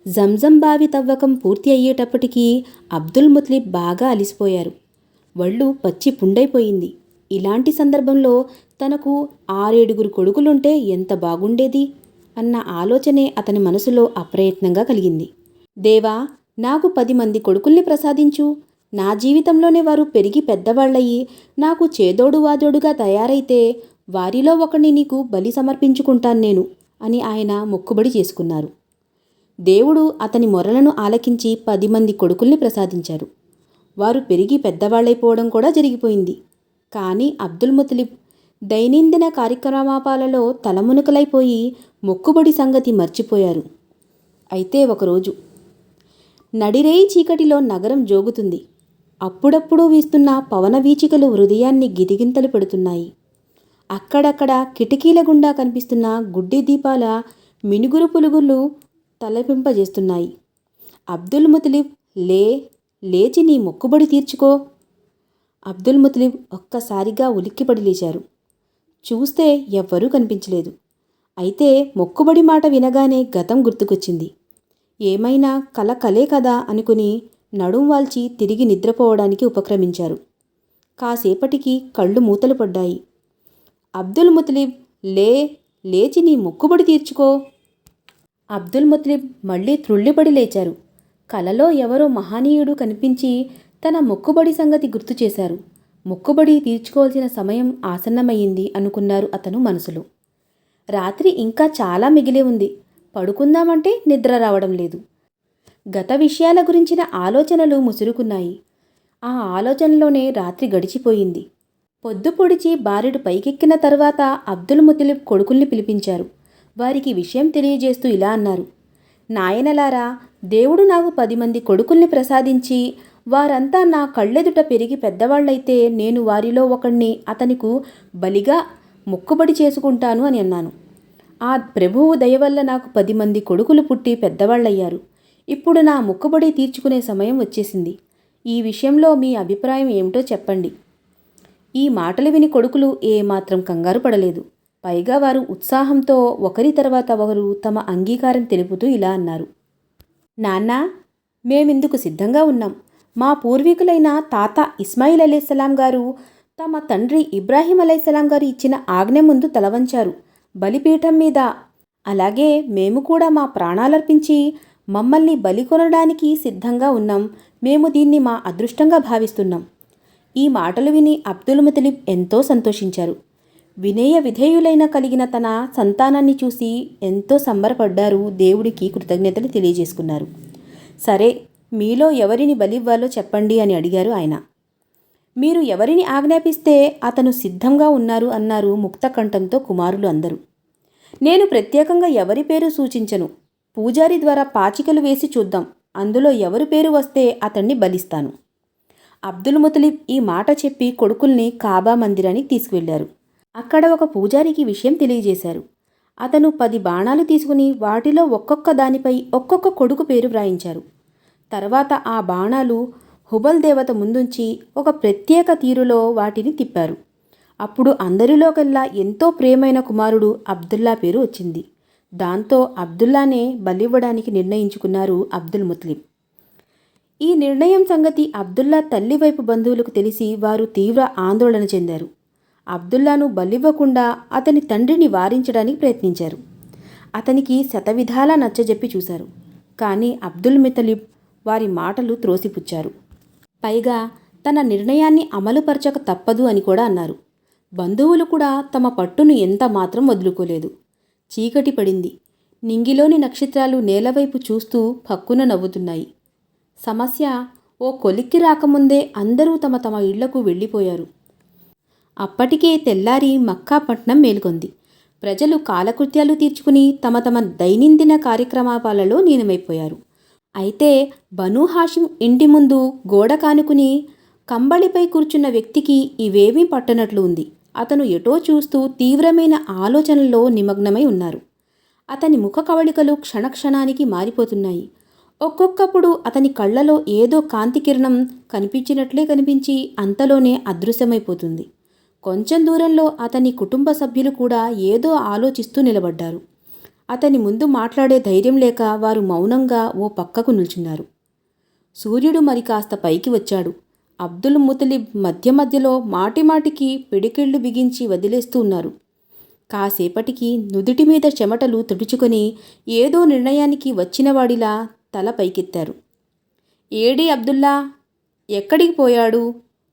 జంజం బావి తవ్వకం పూర్తి అయ్యేటప్పటికీ అబ్దుల్ ముత్లిబ్ బాగా అలిసిపోయారు. వళ్ళు పచ్చి పుండైపోయింది. ఇలాంటి సందర్భంలో తనకు 6-7 కొడుకులుంటే ఎంత బాగుండేది అన్న ఆలోచనే అతని మనసులో అప్రయత్నంగా కలిగింది. దేవా, నాకు 10 మంది కొడుకుల్ని ప్రసాదించు. నా జీవితంలోనే వారు పెరిగి పెద్దవాళ్ళయి నాకు చేదోడు వాదోడుగా తయారైతే వారిలో ఒకణ్ణి నీకు బలి సమర్పించుకుంటాను నేను అని ఆయన మొక్కుబడి చేసుకున్నారు. దేవుడు అతని మొరలను ఆలకించి 10 మంది కొడుకుల్ని ప్రసాదించారు. వారు పెరిగి పెద్దవాళ్ళైపోవడం కూడా జరిగిపోయింది. కానీ అబ్దుల్ ముతలిబ్ దైనందిన కార్యక్రమాపాలలో తలమునకలైపోయి మొక్కుబడి సంగతి మర్చిపోయారు. అయితే ఒకరోజు నడిరేయి చీకటిలో నగరం జోగుతుంది. అప్పుడప్పుడు వీస్తున్న పవన వీచికలు హృదయాన్ని గిరిగింతలు పెడుతున్నాయి. అక్కడక్కడ కిటికీల గుండా కనిపిస్తున్న గుడ్డి దీపాల మినుగురు పులుగులు తలపింపజేస్తున్నాయి. అబ్దుల్ ముతలిబ్, లేచి నీ మొక్కుబడి తీర్చుకో. అబ్దుల్ ముతలిబ్ ఒక్కసారిగా ఉలిక్కిపడి లేచారు. చూస్తే ఎవ్వరూ కనిపించలేదు. అయితే మొక్కుబడి మాట వినగానే గతం గుర్తుకొచ్చింది. ఏమైనా కలే కదా అనుకుని నడుం వాల్చి తిరిగి నిద్రపోవడానికి ఉపక్రమించారు. కాసేపటికి కళ్ళు మూతలు పడ్డాయి. అబ్దుల్ ముతలిబ్, లేచి నీ మొక్కుబడి తీర్చుకో. అబ్దుల్ ముతలిబ్ మళ్ళీ త్రుళ్ళిపడి లేచారు. కలలో ఎవరో మహనీయుడు కనిపించి తన మొక్కుబడి సంగతి గుర్తు చేశారు. మొక్కుబడి తీర్చుకోవాల్సిన సమయం ఆసన్నమయ్యింది అనుకున్నారు అతను మనసులో. రాత్రి ఇంకా చాలా మిగిలే ఉంది. పడుకుందామంటే నిద్ర రావడం లేదు. గత విషయాల గురించిన ఆలోచనలు ముసురుకున్నాయి. ఆ ఆలోచనలోనే రాత్రి గడిచిపోయింది. పొద్దు పొడిచి బారెడు పైకెక్కిన తర్వాత అబ్దుల్ ముతలిబ్ కొడుకుల్ని పిలిపించారు. వారికి విషయం తెలియజేస్తూ ఇలా అన్నారు. నాయనలారా, దేవుడు నాకు 10 మంది కొడుకుల్ని ప్రసాదించి వారంతా నా కళ్ళెదుట పెరిగి పెద్దవాళ్లైతే నేను వారిలో ఒకణ్ణి అతనికు బలిగా మొక్కుబడి చేసుకుంటాను అని అన్నాను. ఆ ప్రభువు దయవల్ల నాకు 10 మంది కొడుకులు పుట్టి పెద్దవాళ్ళయ్యారు. ఇప్పుడు నా మొక్కుబడి తీర్చుకునే సమయం వచ్చేసింది. ఈ విషయంలో మీ అభిప్రాయం ఏమిటో చెప్పండి. ఈ మాటలు విని కొడుకులు ఏమాత్రం కంగారు పడలేదు. పైగా వారు ఉత్సాహంతో ఒకరి తర్వాత ఒకరు తమ అంగీకారం తెలుపుతూ ఇలా అన్నారు. నాన్నా, మేమిందుకు సిద్ధంగా ఉన్నాం. మా పూర్వీకులైన తాత ఇస్మాయిల్ అలైహిస్సలాం గారు తమ తండ్రి ఇబ్రాహీం అలైహిస్సలాం గారు ఇచ్చిన ఆజ్ఞ ముందు తలవంచారు బలిపీఠం మీద. అలాగే మేము కూడా మా ప్రాణాలర్పించి మమ్మల్ని బలి కొనడానికి సిద్ధంగా ఉన్నాం. మేము దీన్ని మా అదృష్టంగా భావిస్తున్నాం. ఈ మాటలు విని అబ్దుల్ ముతలిబ్ ఎంతో సంతోషించారు. వినయ విధేయులైన కలిగిన తన సంతానాన్ని చూసి ఎంతో సంబరపడ్డారు. దేవుడికి కృతజ్ఞతలు తెలియజేసుకున్నారు. సరే, మీలో ఎవరిని బలివ్వాలో చెప్పండి అని అడిగారు ఆయన. మీరు ఎవరిని ఆజ్ఞాపిస్తే అతను సిద్ధంగా ఉన్నారు అన్నారు ముక్తకంఠంతో కుమారులు అందరూ. నేను ప్రత్యేకంగా ఎవరి పేరు సూచించను. పూజారి ద్వారా పాచికలు వేసి చూద్దాం. అందులో ఎవరి పేరు వస్తే అతన్ని బలిస్తాను. అబ్దుల్ ముతలిబ్ ఈ మాట చెప్పి కొడుకుల్ని కాబా మందిరానికి తీసుకువెళ్లారు. అక్కడ ఒక పూజారికి విషయం తెలియజేశారు. అతను 10 బాణాలు తీసుకుని వాటిలో ఒక్కొక్క దానిపై ఒక్కొక్క కొడుకు పేరు వ్రాయించారు. తర్వాత ఆ బాణాలు హుబల్ దేవత ముందుంచి ఒక ప్రత్యేక తీరులో వాటిని తిప్పారు. అప్పుడు అందరిలోకెల్లా ఎంతో ప్రియమైన కుమారుడు అబ్దుల్లా పేరు వచ్చింది. దాంతో అబ్దుల్లానే బలివ్వడానికి నిర్ణయించుకున్నారు అబ్దుల్ ముతలిబ్. ఈ నిర్ణయం సంగతి అబ్దుల్లా తల్లి వైపు బంధువులకు తెలిసి వారు తీవ్ర ఆందోళన చెందారు. అబ్దుల్లాను బలివ్వకుండా అతని తండ్రిని వారించడానికి ప్రయత్నించారు. అతనికి శతవిధాలా నచ్చజెప్పి చూశారు. కానీ అబ్దుల్ ముతలిబ్ వారి మాటలు త్రోసిపుచ్చారు. పైగా తన నిర్ణయాన్ని అమలుపరచక తప్పదు అని కూడా అన్నారు. బంధువులు కూడా తమ పట్టును ఎంత మాత్రం వదులుకోలేదు. చీకటి పడింది. నింగిలోని నక్షత్రాలు నేలవైపు చూస్తూ పక్కున నవ్వుతున్నాయి. సమస్య ఓ కొలిక్కి రాకముందే అందరూ తమ తమ ఇళ్లకు వెళ్ళిపోయారు. అప్పటికే తెల్లారి మక్కా పట్నం మేల్కొంది. ప్రజలు కాలకృత్యాలు తీర్చుకుని తమ తమ దైనందిన కార్యక్రమాలలో లీనమైపోయారు. అయితే బనూ హాషిం ఇంటి ముందు గోడ కానుకుని కంబళిపై కూర్చున్న వ్యక్తికి ఇవేమీ పట్టనట్లు ఉంది. అతను ఎటో చూస్తూ తీవ్రమైన ఆలోచనల్లో నిమగ్నమై ఉన్నారు. అతని ముఖ కవళికలు క్షణక్షణానికి మారిపోతున్నాయి. ఒక్కొక్కప్పుడు అతని కళ్ళలో ఏదో కాంతి కిరణం కనిపించినట్లే కనిపించి అంతలోనే అదృశ్యమైపోతుంది. కొంచెం దూరంలో అతని కుటుంబ సభ్యులు కూడా ఏదో ఆలోచిస్తూ నిలబడ్డారు. అతని ముందు మాట్లాడే ధైర్యం లేక వారు మౌనంగా ఓ పక్కకు నిల్చున్నారు. సూర్యుడు మరి కాస్త పైకి వచ్చాడు. అబ్దుల్ ముతలిబ్ మధ్య మధ్యలో మాటిమాటికి పిడికిళ్ళు బిగించి వదిలేస్తూ ఉన్నారు. కాసేపటికి నుదుటి మీద చెమటలు తుడుచుకొని ఏదో నిర్ణయానికి వచ్చినవాడిలా తల పైకెత్తారు. ఏడి అబ్దుల్లా, ఎక్కడికి పోయాడు?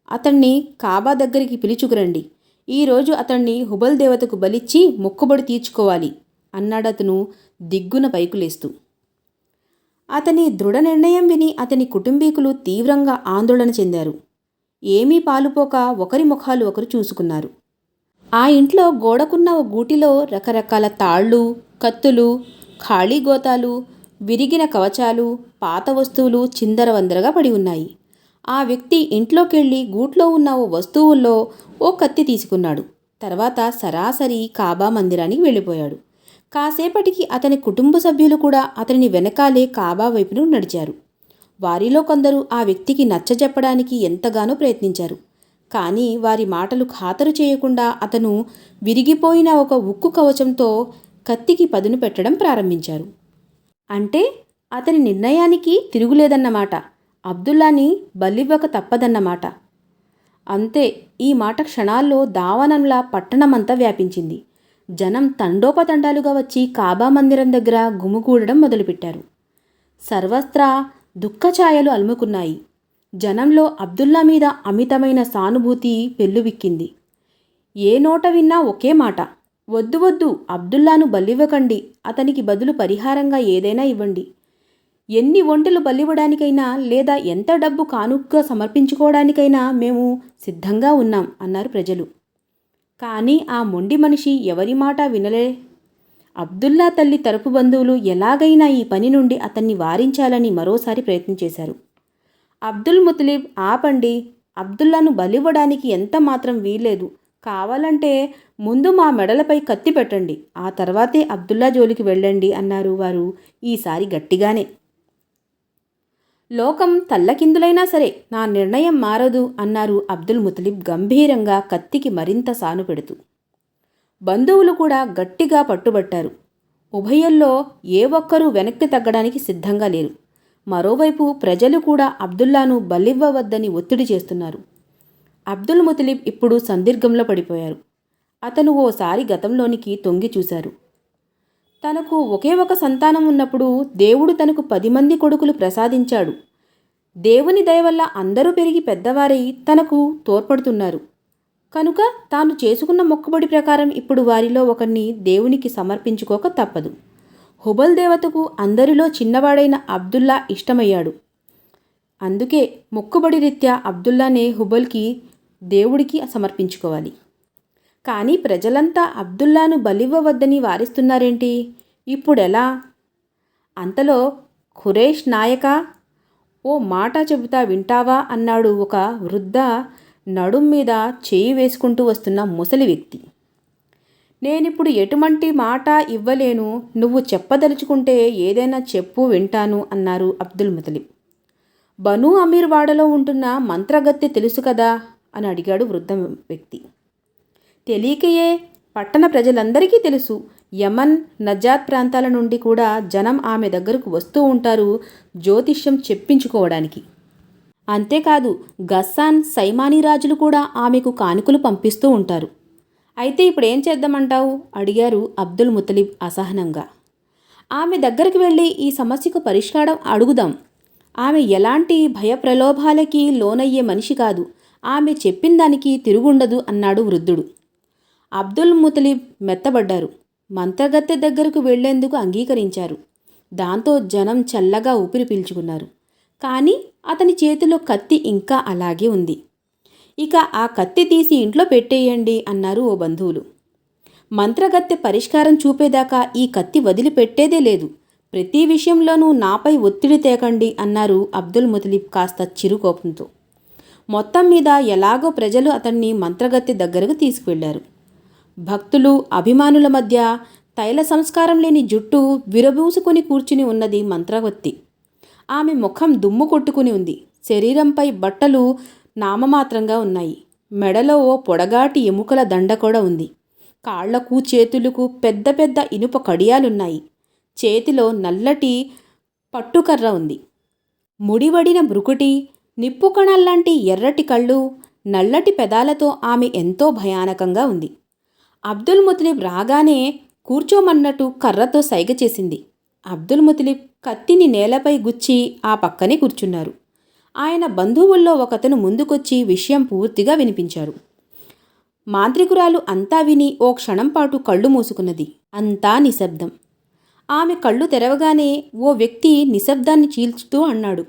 అతన్ని కాబా దగ్గరికి పిలుచుకురండి. ఈరోజు అతన్ని హుబల్ దేవతకు బలిచ్చి మొక్కుబడి తీర్చుకోవాలి అన్నాడతను దిగ్గున పైకులేస్తూ. అతని దృఢ నిర్ణయం విని అతని కుటుంబీకులు తీవ్రంగా ఆందోళన చెందారు. ఏమీ పాలుపోక ఒకరి ముఖాలు ఒకరు చూసుకున్నారు. ఆ ఇంట్లో గోడకున్న ఓ గూటిలో రకరకాల తాళ్ళు, కత్తులు, ఖాళీ గోతాలు, విరిగిన కవచాలు, పాత వస్తువులు చిందరవందరగా పడి ఉన్నాయి. ఆ వ్యక్తి ఇంట్లోకెళ్ళి గూట్లో ఉన్న ఓ వస్తువుల్లో ఓ కత్తి తీసుకున్నాడు. తర్వాత సరాసరి కాబా మందిరానికి వెళ్ళిపోయాడు. కాసేపటికి అతని కుటుంబ సభ్యులు కూడా అతని వెనకాలే కాబా వైపును నడిచారు. వారిలో కొందరు ఆ వ్యక్తికి నచ్చజెప్పడానికి ఎంతగానో ప్రయత్నించారు. కానీ వారి మాటలు ఖాతరు చేయకుండా అతను విరిగిపోయిన ఒక ఉక్కు కవచంతో కత్తికి పదును పెట్టడం ప్రారంభించారు. అంటే అతని నిర్ణయానికి తిరుగులేదన్నమాట. అబ్దుల్లాని బలివ్వక తప్పదన్నమాట. అంతే. ఈ మాట క్షణాల్లో దావానంలా పట్టణమంతా వ్యాపించింది. జనం తండోపతండాలుగా వచ్చి కాబా మందిరం దగ్గర గుమిగూడడం మొదలుపెట్టారు. సర్వత్రా దుఃఖఛాయలు అలుముకున్నాయి. జనంలో అబ్దుల్లా మీద అమితమైన సానుభూతి పెల్లువిక్కింది. ఏ నోట విన్నా ఒకే మాట, వద్దు వద్దు, అబ్దుల్లాను బలివ్వకండి, అతనికి బదులు పరిహారంగా ఏదైనా ఇవ్వండి. ఎన్ని ఒంటెలు బలివ్వడానికైనా లేదా ఎంత డబ్బు కానుకగా సమర్పించుకోవడానికైనా మేము సిద్ధంగా ఉన్నాం అన్నారు ప్రజలు. కానీ ఆ మొండి మనిషి ఎవరి మాట వినలే. అబ్దుల్లా తల్లి తరపు బంధువులు ఎలాగైనా ఈ పని నుండి అతన్ని వారించాలని మరోసారి ప్రయత్నం చేశారు. అబ్దుల్ ముతలిబ్, ఆపండి, అబ్దుల్లాను బలివ్వడానికి ఎంత మాత్రం వీల్లేదు. కావాలంటే ముందు మా మెడలపై కత్తి పెట్టండి, ఆ తర్వాతే అబ్దుల్లా జోలికి వెళ్ళండి అన్నారు వారు ఈసారి గట్టిగానే. లోకం తల్లకిందులైనా సరే నా నిర్ణయం మారదు అన్నారు అబ్దుల్ ముతలిబ్ గంభీరంగా, కత్తికి మరింత సాను పెడుతూ. బంధువులు కూడా గట్టిగా పట్టుబట్టారు. ఉభయంలో ఏ ఒక్కరూ వెనక్కి తగ్గడానికి సిద్ధంగా లేరు. మరోవైపు ప్రజలు కూడా అబ్దుల్లాను బలివ్వవద్దని ఒత్తిడి చేస్తున్నారు. అబ్దుల్ ముతలిబ్ ఇప్పుడు సందిగ్ధంలో పడిపోయారు. అతను ఓసారి గతంలోనికి తొంగి చూశారు. తనకు ఒకే ఒక సంతానం ఉన్నప్పుడు దేవుడు తనకు 10 మంది కొడుకులు ప్రసాదించాడు. దేవుని దయవల్ల అందరూ పెరిగి పెద్దవారై తనకు తోడ్పడుతున్నారు. కనుక తాను చేసుకున్న మొక్కుబడి ప్రకారం ఇప్పుడు వారిలో ఒకరిని దేవునికి సమర్పించుకోక తప్పదు. హుబల్ దేవతకు అందరిలో చిన్నవాడైన అబ్దుల్లా ఇష్టమయ్యాడు. అందుకే మొక్కుబడి రీత్యా అబ్దుల్లానే హుబల్కి దేవుడికి సమర్పించుకోవాలి. కానీ ప్రజలంతా అబ్దుల్లాను బలివ్వవద్దని వారిస్తున్నారేంటి? ఇప్పుడెలా? అంతలో ఖురేష్ నాయక, ఓ మాట చెబుతా వింటావా అన్నాడు ఒక వృద్ధ నడుం మీద చేయి వేసుకుంటూ వస్తున్న ముసలి వ్యక్తి. నేనిప్పుడు ఎటువంటి మాట ఇవ్వలేను, నువ్వు చెప్పదలుచుకుంటే ఏదైనా చెప్పు, వింటాను అన్నారు అబ్దుల్ ముతలిబ్. బనూ అమీర్ వాడలో ఉంటున్న మంత్రగత్తె తెలుసు కదా అని అడిగాడు వృద్ధ వ్యక్తి. తెలియకయే, పట్టణ ప్రజలందరికీ తెలుసు. యమన్, నజాద్ ప్రాంతాల నుండి కూడా జనం ఆమె దగ్గరకు వస్తూ ఉంటారు జ్యోతిష్యం చెప్పించుకోవడానికి. అంతేకాదు గస్సాన్, సైమానీ రాజులు కూడా ఆమెకు కానుకలు పంపిస్తూ ఉంటారు. అయితే ఇప్పుడేం చేద్దామంటావు అడిగారు అబ్దుల్ ముతలిబ్ అసహనంగా. ఆమె దగ్గరికి వెళ్ళి ఈ సమస్యకు పరిష్కారం అడుగుదాం. ఆమె ఎలాంటి భయప్రలోభాలకి లోనయ్యే మనిషి కాదు. ఆమె చెప్పిన దానికి తిరుగుండదు అన్నాడు వృద్ధుడు. అబ్దుల్ ముతలిబ్ మెత్తబడ్డారు. మంత్రగత్తె దగ్గరకు వెళ్లేందుకు అంగీకరించారు. దాంతో జనం చల్లగా ఊపిరి పీల్చుకున్నారు. కానీ అతని చేతిలో కత్తి ఇంకా అలాగే ఉంది. ఇక ఆ కత్తి తీసి ఇంట్లో పెట్టేయండి అన్నారు ఓ బంధువులు. మంత్రగత్తె పరిష్కారం చూపేదాకా ఈ కత్తి వదిలిపెట్టేదే లేదు. ప్రతి విషయంలోనూ నాపై ఒత్తిడి తేకండి అన్నారు అబ్దుల్ ముతలిబ్ కాస్త చిరుకోపంతో. మొత్తం మీద ఎలాగో ప్రజలు అతన్ని మంత్రగత్తె దగ్గరకు తీసుకువెళ్లారు. భక్తులు, అభిమానుల మధ్య తైల సంస్కారం లేని జుట్టు విరబూసుకుని కూర్చుని ఉన్నది మంత్రగత్తె. ఆమె ముఖం దుమ్ము కొట్టుకుని ఉంది. శరీరంపై బట్టలు నామమాత్రంగా ఉన్నాయి. మెడలో ఓ పొడగాటి ఎముకల దండ కూడా ఉంది. కాళ్లకు చేతులకు పెద్ద పెద్ద ఇనుప కడియాలున్నాయి. చేతిలో నల్లటి పట్టుకర్ర ఉంది. ముడివడిన బ్రుకుటి, నిప్పు కణాల్లాంటి ఎర్రటి కళ్ళు, నల్లటి పెదాలతో ఆమె ఎంతో భయానకంగా ఉంది. అబ్దుల్ ముతలిబ్ రాగానే కూర్చోమన్నట్టు కర్రతో సైగ చేసింది. అబ్దుల్ ముతలిబ్ కత్తిని నేలపై గుచ్చి ఆ పక్కనే కూర్చున్నారు. ఆయన బంధువుల్లో ఒకతను ముందుకొచ్చి విషయం పూర్తిగా వినిపించారు. మాంత్రికురాలు అంతా విని ఓ క్షణంపాటు కళ్ళు మూసుకున్నది. అంతా నిశ్శబ్దం. ఆమె కళ్ళు తెరవగానే ఓ వ్యక్తి నిశ్శబ్దాన్ని చీల్చుతూ అన్నాడు,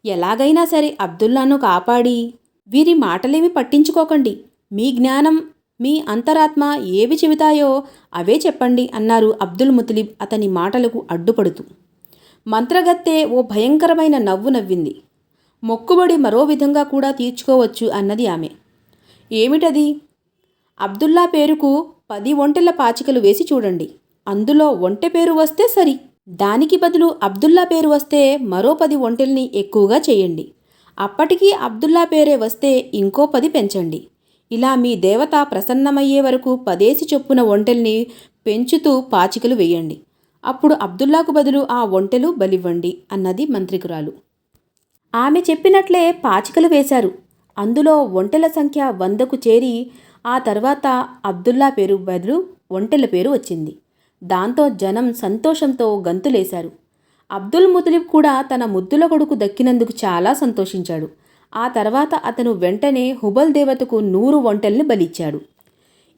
ఎలాగైనా సరే అబ్దుల్లాను కాపాడి, వీరి మాటలేమి పట్టించుకోకండి. మీ జ్ఞానం, మీ అంతరాత్మ ఏవి చెబుతాయో అవే చెప్పండి అన్నారు అబ్దుల్ ముతలిబ్ అతని మాటలకు అడ్డుపడుతూ. మంత్రగత్తె ఓ భయంకరమైన నవ్వు నవ్వింది. మొక్కుబడి మరో విధంగా కూడా తీర్చుకోవచ్చు అన్నది ఆమె. ఏమిటది? అబ్దుల్లా పేరుకు 10 ఒంటెల పాచికలు వేసి చూడండి. అందులో ఒంటె పేరు వస్తే సరి. దానికి బదులు అబ్దుల్లా పేరు వస్తే మరో 10 ఒంటెల్ని ఎక్కువగా చేయండి. అప్పటికీ అబ్దుల్లా పేరే వస్తే ఇంకో 10 పెంచండి. ఇలా మీ దేవత ప్రసన్నమయ్యే వరకు 10 చొప్పున ఒంటెల్ని పెంచుతూ పాచికలు వేయండి. అప్పుడు అబ్దుల్లాకు బదులు ఆ ఒంటెలు బలివ్వండి అన్నది మంత్రికురాలు. ఆమె చెప్పినట్లే పాచికలు వేశారు. అందులో ఒంటెల సంఖ్య 100కు చేరి ఆ తర్వాత అబ్దుల్లా పేరు బదులు ఒంటెల పేరు వచ్చింది. దాంతో జనం సంతోషంతో గంతులేశారు. అబ్దుల్ ముతలిబ్ కూడా తన ముద్దుల కొడుకు దక్కినందుకు చాలా సంతోషించాడు. ఆ తర్వాత అతను వెంటనే హుబల్ దేవతకు 100 ఒంటెల్ని బలిచ్చాడు.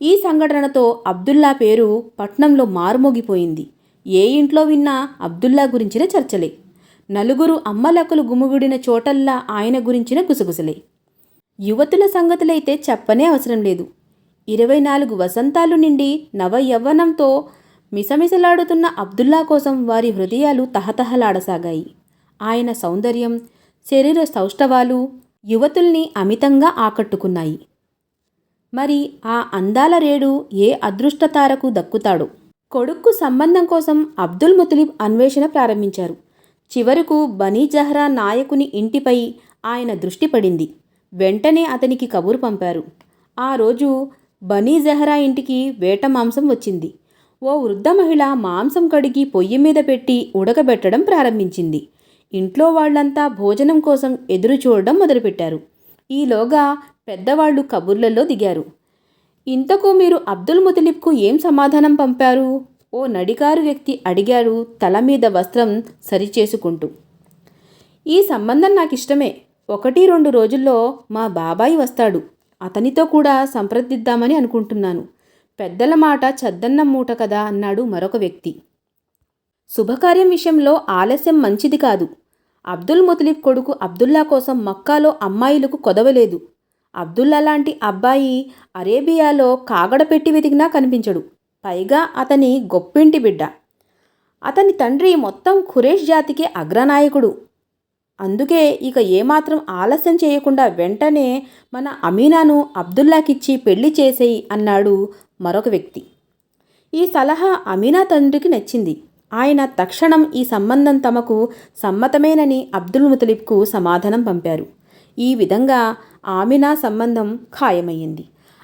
ఈ సంఘటనతో అబ్దుల్లా పేరు పట్నంలో మారుమోగిపోయింది. ఏ ఇంట్లో విన్నా అబ్దుల్లా గురించిన చర్చలే. నలుగురు అమ్మలక్కలు గుమిగూడిన చోటల్లా ఆయన గురించిన గుసగుసలే. యువతుల సంగతులైతే చెప్పనే అవసరం లేదు. 24 వసంతాలు నిండి నవ యవ్వనంతో మిసమిసలాడుతున్న అబ్దుల్లా కోసం వారి హృదయాలు తహతహలాడసాగాయి. ఆయన సౌందర్యం, శరీర సౌష్ఠవాలు యువతుల్ని అమితంగా ఆకట్టుకున్నాయి. మరి ఆ అందాల రేడు ఏ అదృష్టతారకు దక్కుతాడో? కొడుక్కు సంబంధం కోసం అబ్దుల్ ముతలిబ్ అన్వేషణ ప్రారంభించారు. చివరకు బనీ జహ్రా నాయకుని ఇంటిపై ఆయన దృష్టి పడింది. వెంటనే అతనికి కబురు పంపారు. ఆ రోజు బనీ జహ్రా ఇంటికి వేట మాంసం వచ్చింది. ఓ వృద్ధ మహిళ మాంసం కడిగి పొయ్యి మీద పెట్టి ఉడకబెట్టడం ప్రారంభించింది. ఇంట్లో వాళ్లంతా భోజనం కోసం ఎదురు చూడడం మొదలుపెట్టారు. ఈలోగా పెద్దవాళ్లు కబుర్లలో దిగారు. ఇంతకు మీరు అబ్దుల్ ముతలిబ్కు ఏం సమాధానం పంపారు? ఓ నడికారు వ్యక్తి అడిగాడు తల మీద వస్త్రం సరిచేసుకుంటూ. ఈ సంబంధం నాకిష్టమే. 1-2 రోజుల్లో మా బాబాయి వస్తాడు. అతనితో కూడా సంప్రదిద్దామని అనుకుంటున్నాను. పెద్దల మాట చద్దన్నం మూట కదా అన్నాడు మరొక వ్యక్తి. శుభకార్యం విషయంలో ఆలస్యం మంచిది కాదు. అబ్దుల్ ముతలిబ్ కొడుకు అబ్దుల్లా కోసం మక్కాలో అమ్మాయిలకు కొదవలేదు. అబ్దుల్లా లాంటి అబ్బాయి అరేబియాలో కాగడ పెట్టి వెతికినా కనిపించడు. పైగా అతని గొప్పింటి బిడ్డ. అతని తండ్రి మొత్తం ఖురేష్ జాతికి అగ్రనాయకుడు. అందుకే ఇక ఏమాత్రం ఆలస్యం చేయకుండా వెంటనే మన అమీనాను అబ్దుల్లాకిచ్చి పెళ్లి చేసేయి అన్నాడు మరొక వ్యక్తి. ఈ సలహా అమీనా తండ్రికి నచ్చింది. ఆయన తక్షణం ఈ సంబంధం తమకు సమ్మతమేనని అబ్దుల్ ముతలిబ్కు సమాధానం పంపారు. ఈ విధంగా ఆమినా సంబంధం ఖాయమయ్యింది.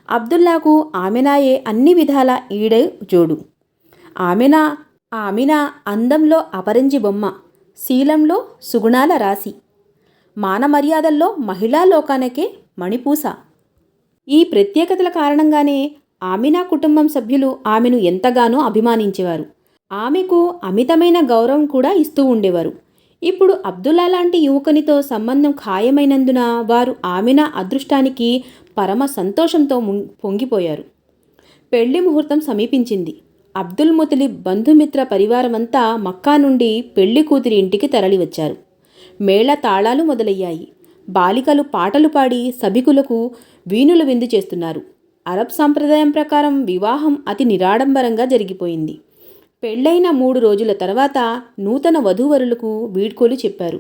అబ్దుల్లాకు ఆమినాయే అన్ని విధాల ఈడే జోడు. ఆమినా అందంలో అపరంజి బొమ్మ, శీలంలో సుగుణాల రాశి, మానమర్యాదల్లో మహిళా లోకానికే మణిపూస. ఈ ప్రత్యేకతల కారణంగానే ఆమినా కుటుంబం సభ్యులు ఆమెను ఎంతగానో అభిమానించేవారు. ఆమెకు అమితమైన గౌరవం కూడా ఇస్తూ ఉండేవారు. ఇప్పుడు అబ్దుల్లా లాంటి యువకునితో సంబంధం ఖాయమైనందున వారు ఆమినా అదృష్టానికి పరమ సంతోషంతో పొంగిపోయారు. పెళ్లి ముహూర్తం సమీపించింది. అబ్దుల్ ముతలిబ్ బంధుమిత్ర పరివారమంతా మక్కా నుండి పెళ్లి కూతురి ఇంటికి తరలివచ్చారు. మేళ తాళాలు మొదలయ్యాయి. బాలికలు పాటలు పాడి సభికులకు వీణుల విందు చేస్తున్నారు. అరబ్ సంప్రదాయం ప్రకారం వివాహం అతి నిరాడంబరంగా జరిగిపోయింది. పెళ్లైన 3 రోజుల తర్వాత నూతన వధూవరులకు వీడ్కోలు చెప్పారు.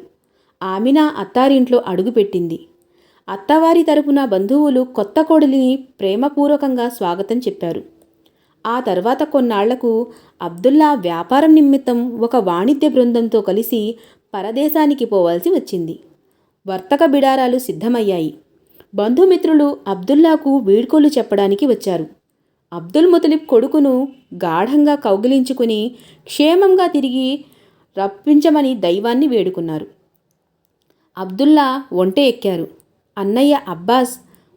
ఆమినా అత్తారింట్లో అడుగుపెట్టింది. అత్తవారి తరపున బంధువులు కొత్త కోడలిని ప్రేమపూర్వకంగా స్వాగతం చెప్పారు. ఆ తర్వాత కొన్నాళ్లకు అబ్దుల్లా వ్యాపారం నిమిత్తం ఒక వాణిజ్య బృందంతో కలిసి పరదేశానికి పోవాల్సి వచ్చింది. వర్తక బిడారాలు సిద్ధమయ్యాయి. బంధుమిత్రులు అబ్దుల్లాకు వీడ్కోలు చెప్పడానికి వచ్చారు. అబ్దుల్ ముతలిబ్ కొడుకును గాఢంగా కౌగిలించుకుని క్షేమంగా తిరిగి రప్పించమని దైవాన్ని వేడుకున్నారు. అబ్దుల్లా ఒంటె ఎక్కారు. అన్నయ్య అబ్బాస్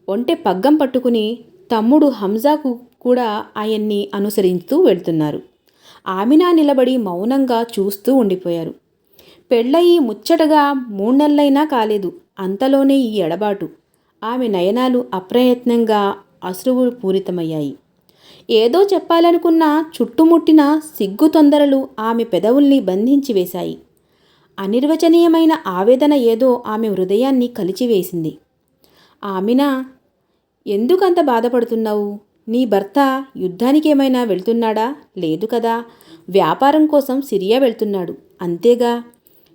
ఒంటె పగ్గం పట్టుకుని తమ్ముడు హంజాకు కూడా ఆయన్ని అనుసరిస్తూ వెళ్తున్నారు. ఆమినా నిలబడి మౌనంగా చూస్తూ ఉండిపోయారు. పెళ్ళయి ముచ్చటగా 3 నెలలైనా కాలేదు. అంతలోనే ఈ ఎడబాటు. ఆమె నయనాలు అప్రయత్నంగా అశ్రువు పూరితమయ్యాయి. ఏదో చెప్పాలనుకున్న చుట్టుముట్టిన సిగ్గు తొందరలు ఆమె పెదవుల్ని బంధించి వేశాయి. అనిర్వచనీయమైన ఆవేదన ఏదో ఆమె హృదయాన్ని కలిచివేసింది. ఆమినా, ఎందుకంత బాధపడుతున్నావు? నీ భర్త యుద్ధానికేమైనా వెళ్తున్నాడా? లేదు కదా. వ్యాపారం కోసం సిరియా వెళ్తున్నాడు, అంతేగా.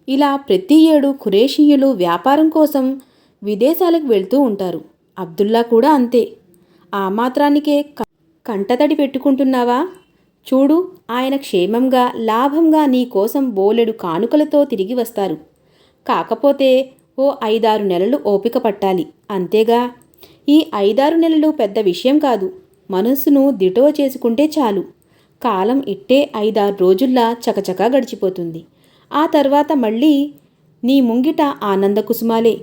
ఇలా ప్రతి ఏడు ఖురేషీయులు వ్యాపారం కోసం విదేశాలకు వెళ్తూ ఉంటారు. అబ్దుల్లా కూడా అంతే. ఆ మాత్రానికే కంటతడి పెట్టుకుంటున్నావా? చూడు, ఆయన క్షేమంగా లాభంగా నీ కోసం బోలెడు కానుకలతో తిరిగి వస్తారు. కాకపోతే ఓ 5-6 నెలలు ఓపిక పట్టాలి, అంతేగా. ఈ 5-6 నెలలు పెద్ద విషయం కాదు. మనస్సును దిటవ చేసుకుంటే చాలు. కాలం ఇట్టే 5-6 రోజుల్లా చకచకా గడిచిపోతుంది. ఆ తర్వాత మళ్ళీ నీ ముంగిట ఆనంద కుసుమాలే.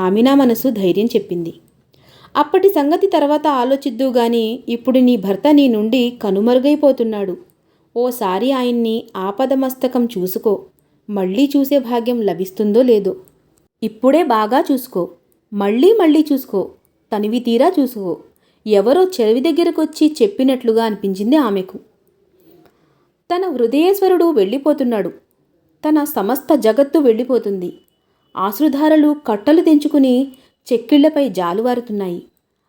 ఆమినా మనసు ధైర్యం చెప్పింది. అప్పటి సంగతి తర్వాత ఆలోచిద్దు గాని ఇప్పుడు నీ భర్త నీ నుండి కనుమరుగైపోతున్నాడు. ఓసారి ఆయన్ని ఆపదమస్తకం చూసుకో. మళ్ళీ చూసే భాగ్యం లభిస్తుందో లేదో. ఇప్పుడే బాగా చూసుకో. మళ్ళీ చూసుకో. తనివి తీరా చూసుకో. ఎవరో చెవి దగ్గరకొచ్చి చెప్పినట్లుగా అనిపించింది ఆమెకు. తన హృదయేశ్వరుడు వెళ్ళిపోతున్నాడు. తన సమస్త జగత్తు వెళ్ళిపోతుంది. ఆశ్రుధారలు కట్టలు తెంచుకుని చెక్కిళ్లపై జాలువారుతున్నాయి.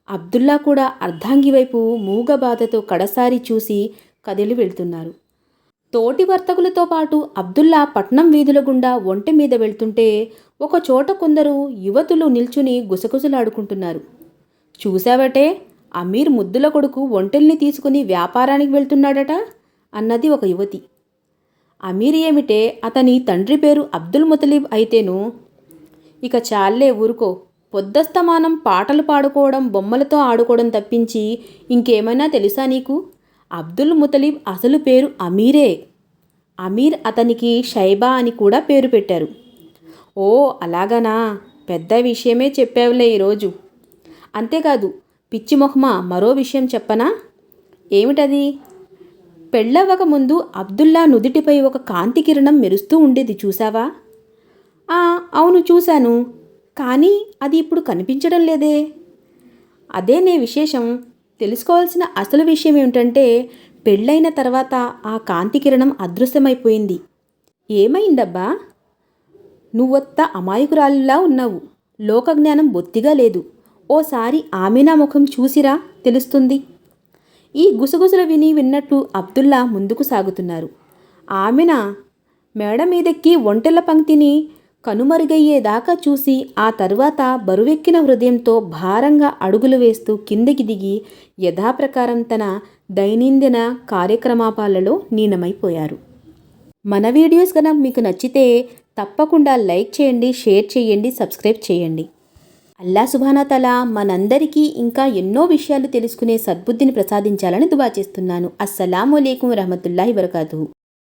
అబ్దుల్లా కూడా అర్ధాంగి వైపు మూగబాధతో కడసారి చూసి కదిలి వెళ్తున్నారు. తోటి వర్తకులతో పాటు అబ్దుల్లా పట్నం వీధుల గుండా ఒంటె మీద వెళ్తుంటే ఒకచోట కొందరు యువతులు నిల్చుని గుసగుసలాడుకుంటున్నారు. చూశావటే, అమీర్ ముద్దుల కొడుకు ఒంటెల్ని తీసుకుని వ్యాపారానికి వెళ్తున్నాడట అన్నది ఒక యువతి. అమీర్ ఏమిటే, అతని తండ్రి పేరు అబ్దుల్ ముతలిబ్ అయితేను. ఇక చాలే ఊరుకో. పొద్దస్తమానం పాటలు పాడుకోవడం, బొమ్మలతో ఆడుకోవడం తప్పించి ఇంకేమైనా తెలుసా నీకు? అబ్దుల్ ముతలిబ్ అసలు పేరు అమీరే. అమీర్ అతనికి షైబా అని కూడా పేరు పెట్టారు. ఓ అలాగనా, పెద్ద విషయమే చెప్పావులే ఈరోజు. అంతేకాదు పిచ్చి మొహమా, మరో విషయం చెప్పనా? ఏమిటది? పెళ్ళవ్వక ముందు అబ్దుల్లా నుదిటిపై ఒక కాంతి కిరణం మెరుస్తూ ఉండేది, చూసావా? అవును చూశాను, కానీ అది ఇప్పుడు కనిపించడం లేదే. అదేనే విశేషం. తెలుసుకోవాల్సిన అసలు విషయం ఏమిటంటే, పెళ్ళైన తర్వాత ఆ కాంతి కిరణం అదృశ్యమైపోయింది. ఏమైందబ్బా? నువ్వొత్త అమాయకురాలిలా ఉన్నావు. లోకజ్ఞానం బొత్తిగా లేదు. ఓసారి ఆమినా ముఖం చూసిరా, తెలుస్తుంది. ఈ గుసగుసలు విన్నట్టు అబ్దుల్లా ముందుకు సాగుతున్నారు. ఆమినా మేడ మీదెక్కి ఒంటెల పంక్తిని కనుమరుగయ్యేదాకా చూసి ఆ తర్వాత బరువెక్కిన హృదయంతో భారంగా అడుగులు వేస్తూ కిందికి దిగి యథాప్రకారం తన దైనందిన కార్యక్రమాపాలలో లీనమైపోయారు. మన వీడియోస్ కనుక మీకు నచ్చితే తప్పకుండా లైక్ చేయండి, షేర్ చేయండి, సబ్స్క్రైబ్ చేయండి. అల్లా సుబ్హానా తఆలా మనందరికీ ఇంకా ఎన్నో విషయాలు తెలుసుకునే సద్బుద్ధిని ప్రసాదించాలని దువా చేస్తున్నాను. అస్సలాము అలైకుం వరహమతుల్లాహి వబరకాతుహు.